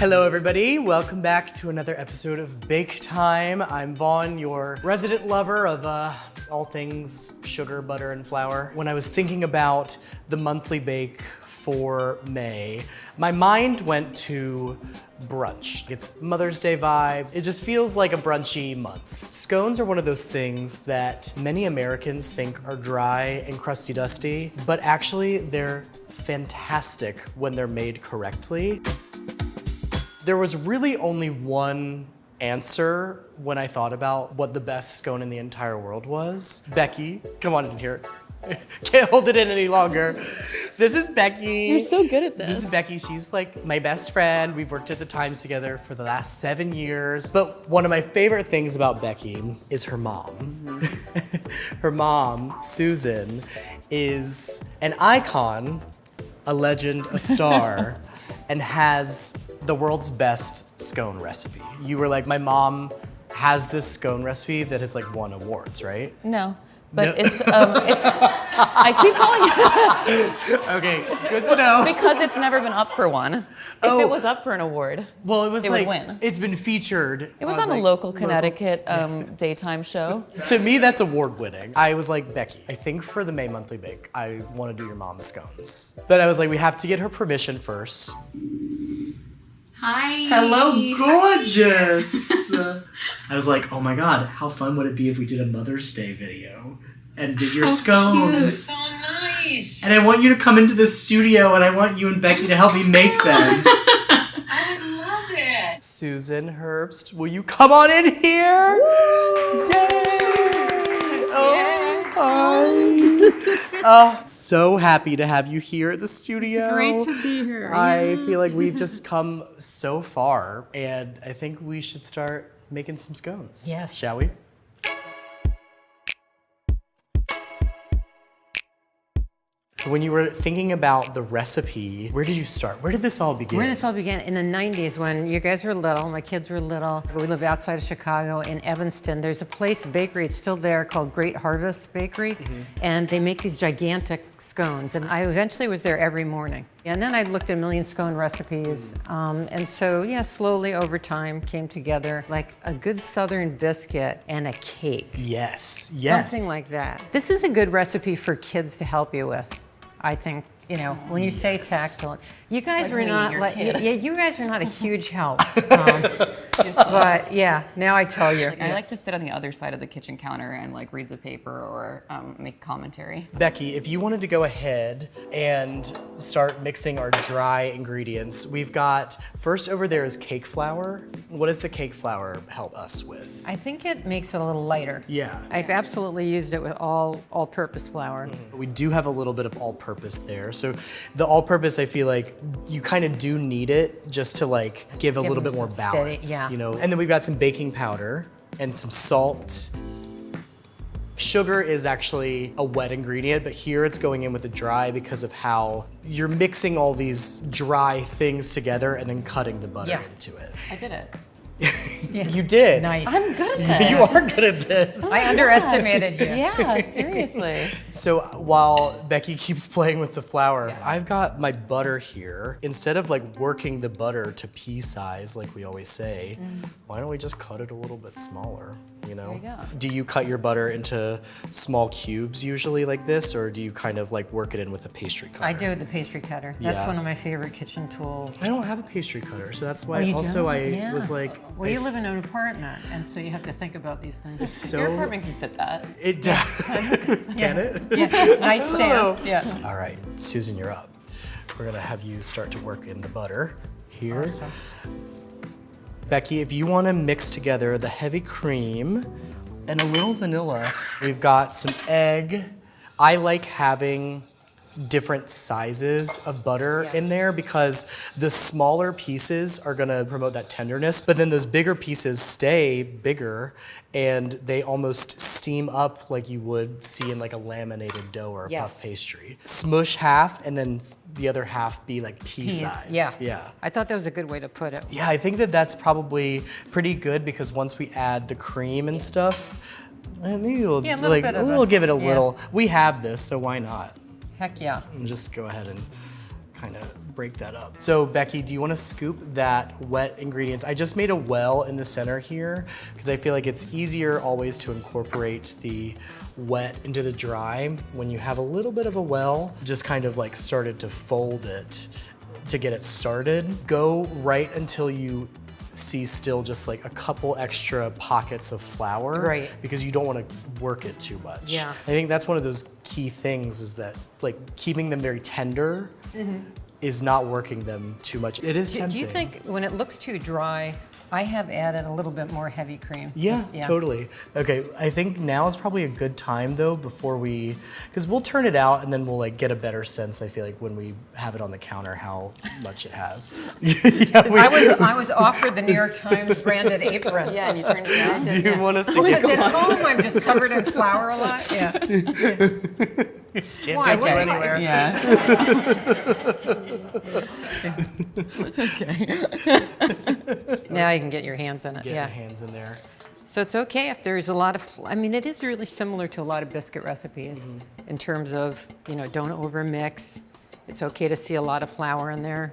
Hello everybody, welcome back to another episode of Baketime. I'm Vaughn, your resident lover of all things sugar, butter, and flour. When I was thinking about the monthly bake for May, my mind went to brunch. It's Mother's Day vibes. It just feels like a brunchy month. Scones are one of those things that many Americans think are dry and crusty dusty, but actually they're fantastic when they're made correctly. There was really only one answer when I thought about what the best scone in the entire world was. Becky, come on in here. Can't hold it in any longer. This is Becky. You're so good at this. This is Becky. She's like my best friend. We've worked at the Times together for the last 7 years. But one of my favorite things about Becky is her mom. Her mom, Susan, is an icon, a legend, a star, and has the world's best scone recipe. You were like, my mom has this scone recipe that has like won awards, right? No, but no. it's I keep calling it. Okay, good to know. Because it's never been up for one. If it was up for an award, well, it was it like, would win. It's been featured. It was on a local Connecticut daytime show. To me, that's award winning. I was like, Becky, I think for the May monthly bake, I want to do your mom's scones. But I was like, we have to get her permission first. Hi. Hello, gorgeous. I was like, oh my God, how fun would it be if we did a Mother's Day video and did your scones? Cute. So nice. And I want you to come into the studio and I want you and Becky to help me make them. I would love it. Susan Herbst, will you come on in here? Woo! Yay! Oh, hi. So happy to have you here at the studio. It's great to be here. I feel like we've just come so far, and I think we should start making some scones. Yes. Shall we? When you were thinking about the recipe, where did you start? Where did this all begin? Where this all began in the 90s when you guys were little, my kids were little. We lived outside of Chicago in Evanston. There's a place, bakery, it's still there, called Great Harvest Bakery. And they make these gigantic scones. And I eventually was there every morning. And then I looked at a million scone recipes. And so, yeah, slowly over time came together like a good Southern biscuit and a cake. Yes, yes. Something like that. This is a good recipe for kids to help you with. I think, you know, when you say tactile, you guys Like were me, not your like, kid. yeah, you guys were not a huge help. But yeah, now I tell you. I like to sit on the other side of the kitchen counter and like read the paper or make commentary. Becky, if you wanted to go ahead and start mixing our dry ingredients, we've got, first over there is cake flour. What does the cake flour help us with? I think it makes it a little lighter. Yeah. I've absolutely used it with all-purpose flour. We do have a little bit of all-purpose there. So the all-purpose, I feel like you kind of do need it just to like give a little bit more some steady- balance, yeah. you know? And then we've got some baking powder and some salt. Sugar is actually a wet ingredient, but here it's going in with the dry because of how you're mixing all these dry things together and then cutting the butter into it. I did it. You did. Nice. I'm good at this. You are good at this. I underestimated you. Yeah, seriously. So while Becky keeps playing with the flour, I've got my butter here. Instead of like working the butter to pea size like we always say, why don't we just cut it a little bit smaller, you know? There you go. Do you cut your butter into small cubes usually like this, or do you kind of like work it in with a pastry cutter? I do with the pastry cutter. That's Yeah. one of my favorite kitchen tools. I don't have a pastry cutter, so that's why you also don't? I Yeah. was like, Well, you live in an apartment, and so you have to think about these things. so Your apartment can fit that. it can it? Yeah, nightstand. Yeah. All right, Susan, you're up. We're gonna have you start to work in the butter here. Awesome. Becky, if you wanna mix together the heavy cream and a little vanilla, we've got some egg. I like having different sizes of butter in there because the smaller pieces are gonna promote that tenderness, but then those bigger pieces stay bigger and they almost steam up like you would see in like a laminated dough or a puff pastry. Smush half and then the other half be like pea size. Yeah. I thought that was a good way to put it. Yeah, I think that that's probably pretty good because once we add the cream and stuff, maybe we'll Yeah, a little bit of we'll a- give it a yeah. little. We have this, so why not? Heck yeah. And just go ahead and kind of break that up. So Becky, do you want to scoop that wet ingredients? I just made a well in the center here because I feel like it's easier always to incorporate the wet into the dry. When you have a little bit of a well, just kind of like started to fold it to get it started. Go right until you see still just like a couple extra pockets of flour. Right. Because you don't want to work it too much. Yeah. I think that's one of those key things is that like keeping them very tender is not working them too much. It is tempting. Do you think when it looks too dry, I have added a little bit more heavy cream? Yeah, totally. Okay, I think now is probably a good time though before because we'll turn it out and then we'll like get a better sense, I feel like, when we have it on the counter, how much it has. I was offered the New York Times branded apron. Yeah, and you turned it down. Do you want us to Because get at home I'm just covered in flour a lot. Yeah. Can't Why? take you What- anywhere. Yeah. Now you can get your hands in it. Get Yeah. the hands in there. So it's okay if there's a lot of, I mean, it is really similar to a lot of biscuit recipes in terms of, don't over mix. It's okay to see a lot of flour in there.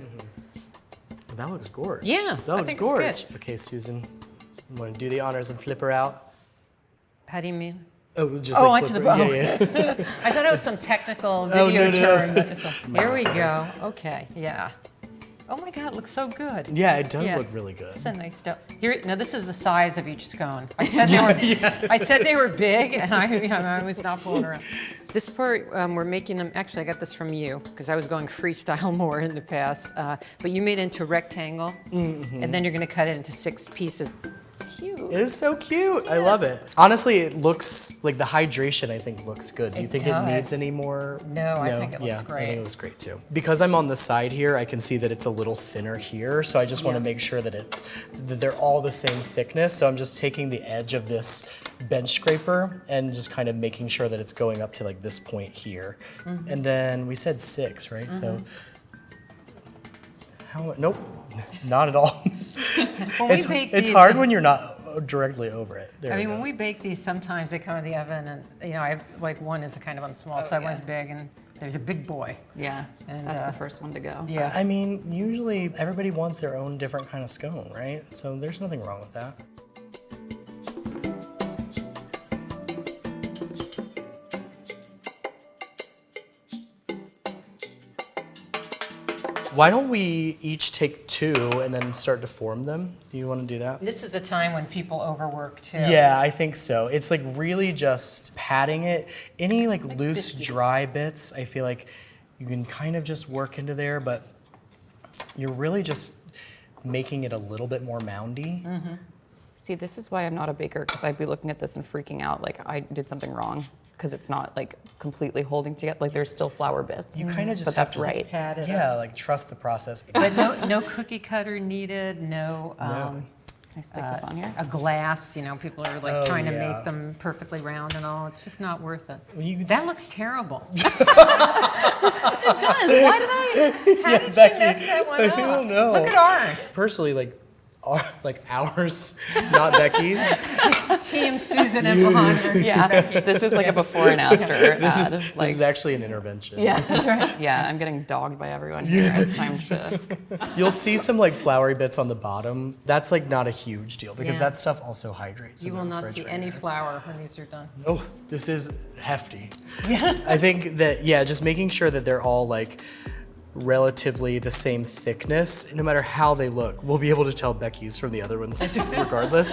Well, that looks gorgeous. Yeah, that I looks think it's gorgeous. good. Okay, Susan, you want to do the honors and flip her out? How do you mean? Oh, just Oh, like onto flip the her. bowl. Yeah. I thought it was some technical Oh, video no. term. But it's like, here we sorry. go. Okay, yeah. Oh my God, it looks so good. Yeah, it does Yeah. look really good. It's a nice dough. Here, now this is the size of each scone. I said they were. I said they were big, and I was not fooling around. This part, we're making them. Actually, I got this from you because I was going freestyle more in the past. But you made it into a rectangle, and then you're going to cut it into 6 pieces. Cute. It is so cute. I love it. Honestly, it looks like the hydration, I think, looks good. Do you It think it does. needs any more? No, I think it looks Yeah, I great. think it looks great too. Because I'm on the side here, I can see that it's a little thinner here. So I just want to Yeah. make sure that they're all the same thickness. So I'm just taking the edge of this bench scraper and just kind of making sure that it's going up to like this point here. And then we said 6, right? So nope, not at all. When we bake It's these, hard when you're not directly over it. There I we mean, go. when we bake these, sometimes they come in the oven, and I have like one is kind of on the small side, yeah. one's big, and there's a big boy. Yeah, And, that's the first one to go. Yeah. I mean, usually everybody wants their own different kind of scone, right? So there's nothing wrong with that. Why don't we each take 2 and then start to form them? Do you want to do that? This is a time when people overwork too. Yeah, I think so. It's like really just patting it. Any like loose, dry bits, I feel like you can kind of just work into there, but you're really just making it a little bit more moundy. See, this is why I'm not a baker, because I'd be looking at this and freaking out like I did something wrong, because it's not like completely holding together. Like there's still flour bits. You kind of just But have that's to right. Pat it Yeah, up. like trust the process. But no cookie cutter needed, no, Can I stick this on here? a glass. People are like Oh, trying to yeah. make them perfectly round and all. It's just not worth it. Well, you could That s- looks terrible. It does. Why did I? How did Becky, you mess that one I up? don't know. Look at ours. Personally, like ours, not Becky's. Team Susan and Vaughn. Yeah, this is like a before and after ad. This Like, is actually an intervention. yeah, that's right. Yeah, I'm getting dogged by everyone here. It's time to. You'll see some like floury bits on the bottom. That's like not a huge deal because Yeah. that stuff also hydrates. You in will the not see any refrigerator. flour when these are done. Oh, this is hefty. I think that, yeah, just making sure that they're all like relatively the same thickness, no matter how they look. We'll be able to tell Becky's from the other ones regardless.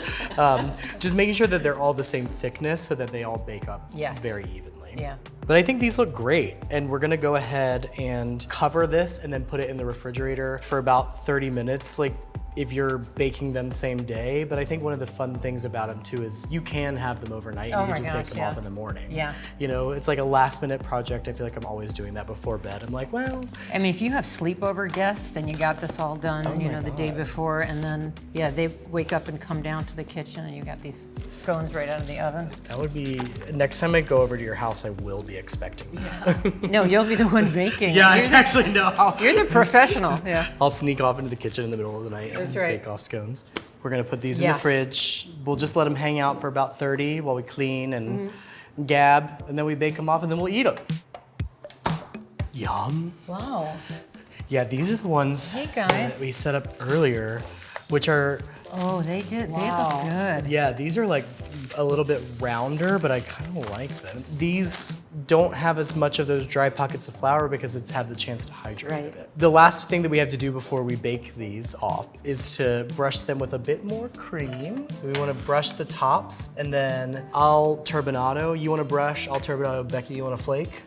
Just making sure that they're all the same thickness so that they all bake up Yes. very evenly. Yeah. But I think these look great, and we're gonna go ahead and cover this and then put it in the refrigerator for about 30 minutes. Like, if you're baking them same day, but I think one of the fun things about them too is you can have them overnight and Oh you my can just gosh, bake them yeah. off in the morning. Yeah. It's like a last minute project. I feel like I'm always doing that before bed. I'm like, well, I mean, if you have sleepover guests and you got this all done, my the day God. before, and then, they wake up and come down to the kitchen and you got these scones right out of the oven. that would be, next time I go over to your house, I will be expecting that. No, you'll be the one baking. Yeah, I You're the, actually know. you're the professional. Yeah. I'll sneak off into the kitchen in the middle of the night That's and right. bake off scones. We're gonna put these in the Yes. fridge. We'll just let them hang out for about 30 while we clean and Mm-hmm. gab, and then we bake them off and then we'll eat them. Yum. Wow. Yeah, these are the ones Hey, guys. that we set up earlier, which are, Oh, they did. They look good. yeah, these are like a little bit rounder, but I kind of like them. These don't have as much of those dry pockets of flour because it's had the chance to hydrate a Right. bit. The last thing that we have to do before we bake these off is to brush them with a bit more cream. So we want to brush the tops, and then I'll turbinado. You want to brush, I'll turbinado. Becky, you want to flake?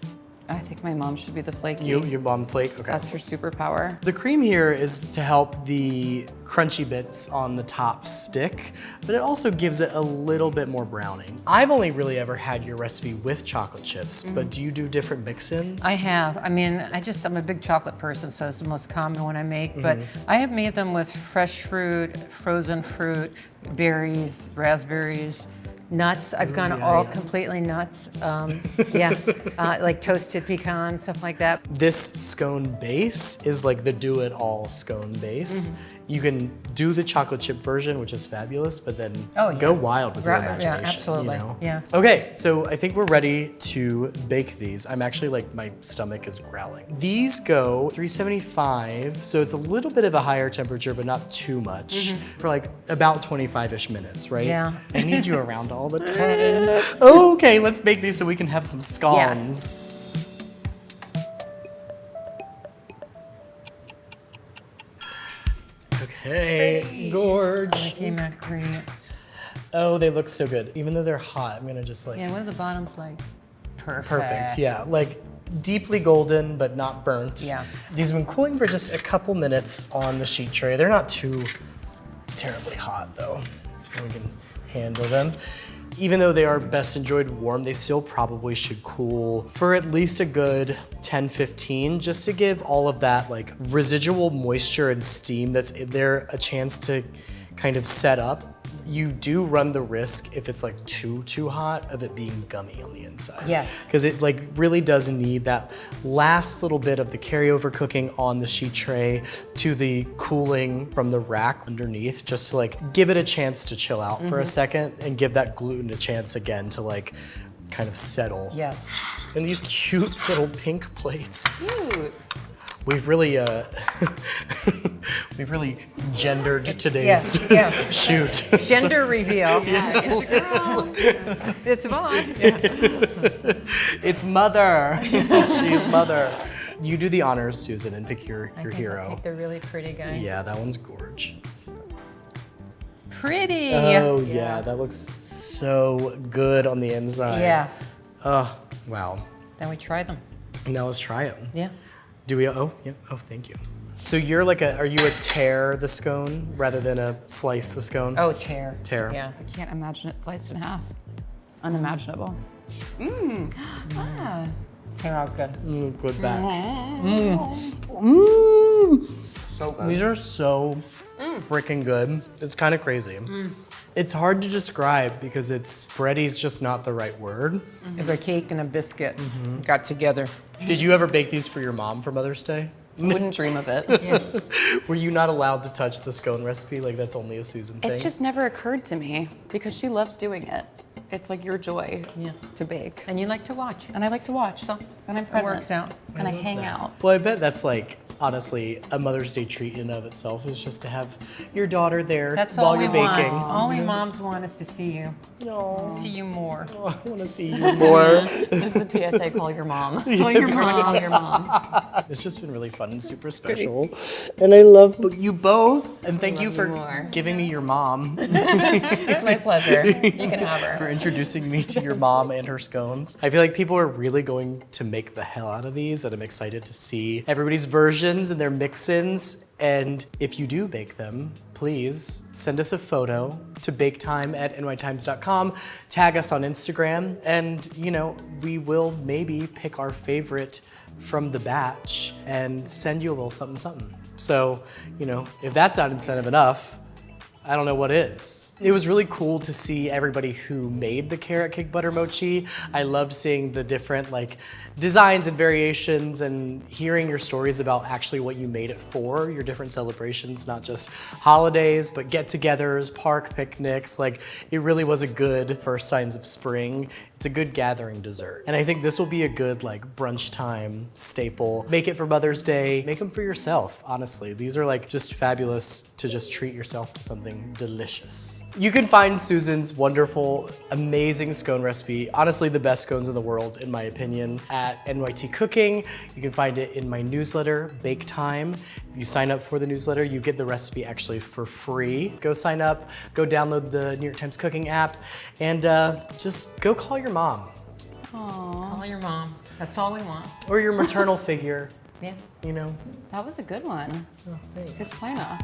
I think my mom should be the flaky. Your mom flake? Okay. That's her superpower. The cream here is to help the crunchy bits on the top stick, but it also gives it a little bit more browning. I've only really ever had your recipe with chocolate chips, but do you do different mix-ins? I have. I mean, I'm a big chocolate person, so it's the most common one I make. But I have made them with fresh fruit, frozen fruit, berries, raspberries, nuts. I've gone all completely nuts. Like toasted pecans, stuff like that. This scone base is like the do-it-all scone base. You can do the chocolate chip version, which is fabulous, but then go wild with your Right, yeah, imagination. absolutely, You know? yeah. Okay, so I think we're ready to bake these. I'm actually like, my stomach is growling. These go 375, so it's a little bit of a higher temperature, but not too much, for like about 25-ish minutes, right? Yeah. I need you around all the time. Okay, let's bake these so we can have some scones. Yes. Okay, gorge. Came out great. Oh, they look so good. Even though they're hot, I'm gonna just like, Yeah, what are the bottoms like? perfect, yeah. Like deeply golden, but not burnt. Yeah. These have been cooling for just a couple minutes on the sheet tray. They're not too terribly hot though. We can handle them. Even though they are best enjoyed warm, they still probably should cool for at least a good 10, 15, just to give all of that like residual moisture and steam that's in there a chance to kind of set up. You do run the risk, if it's like too hot, of it being gummy on the inside. Yes. Because it like really does need that last little bit of the carryover cooking on the sheet tray to the cooling from the rack underneath, just to like give it a chance to chill out for a second and give that gluten a chance again to like kind of settle. Yes. And these cute little pink plates. Cute. We've really we've really gendered today's yeah. shoot. Gender reveal. It's Vaughn. It's mother. She's mother. You do the honors, Susan, and pick your I'll hero. take the really pretty guy. Yeah, that one's gorge. Pretty. Oh yeah, that looks so good on the inside. Yeah. Oh, wow. Then we try them. Now let's try them. Yeah. Do we? Oh, yeah. Oh, thank you. So you're like are you a tear the scone rather than a slice the scone? Oh, tear. Tear. Yeah. I can't imagine it sliced in half. Unimaginable. Ah. They're all good. Good batch. So good. These are so freaking good. It's kind of crazy. It's hard to describe because bready's just not the right word. If a cake and a biscuit got together. Did you ever bake these for your mom for Mother's Day? Wouldn't dream of it. Were you not allowed to touch the scone recipe? Like that's only a Susan thing? It's just never occurred to me because she loves doing it. It's like your joy to bake. And you like to watch. And I like to watch. So, and I'm it present. works out. And I hang out. Well, I bet that's like, honestly, a Mother's Day treat in and of itself is just to have your daughter there That's while all we you're baking. want. All we moms want is to see you. Aw. See you more. I want to see you more. This is a PSA, call your mom. Call your mom. Call your mom. It's just been really fun and super special. And I love you both. And thank you love for you more. giving me your mom, It's my pleasure. You can have for her. introducing me to your mom and her scones. I feel like people are really going to make the hell out of these, and I'm excited to see everybody's versions and their mix-ins. And if you do bake them, please send us a photo to baketime@nytimes.com, tag us on Instagram, and we will maybe pick our favorite from the batch and send you a little something something. So, if that's not incentive enough, I don't know what is. It was really cool to see everybody who made the carrot cake butter mochi. I loved seeing the different designs and variations and hearing your stories about actually what you made it for, your different celebrations, not just holidays, but get-togethers, park picnics. It really was a good first signs of spring It's a good gathering dessert. And I think this will be a good like brunch time staple. Make it for Mother's Day. Make them for yourself, honestly. These are like just fabulous to just treat yourself to something delicious. You can find Susan's wonderful, amazing scone recipe, honestly the best scones in the world in my opinion, at NYT Cooking. You can find it in my newsletter, Baketime. If you sign up for the newsletter, you get the recipe actually for free. Go sign up, go download the New York Times Cooking app, and just go call your mom. Call your mom. That's all we want. Or your maternal figure, Yeah. you know. That was a good one. Oh, thanks. Good sign off.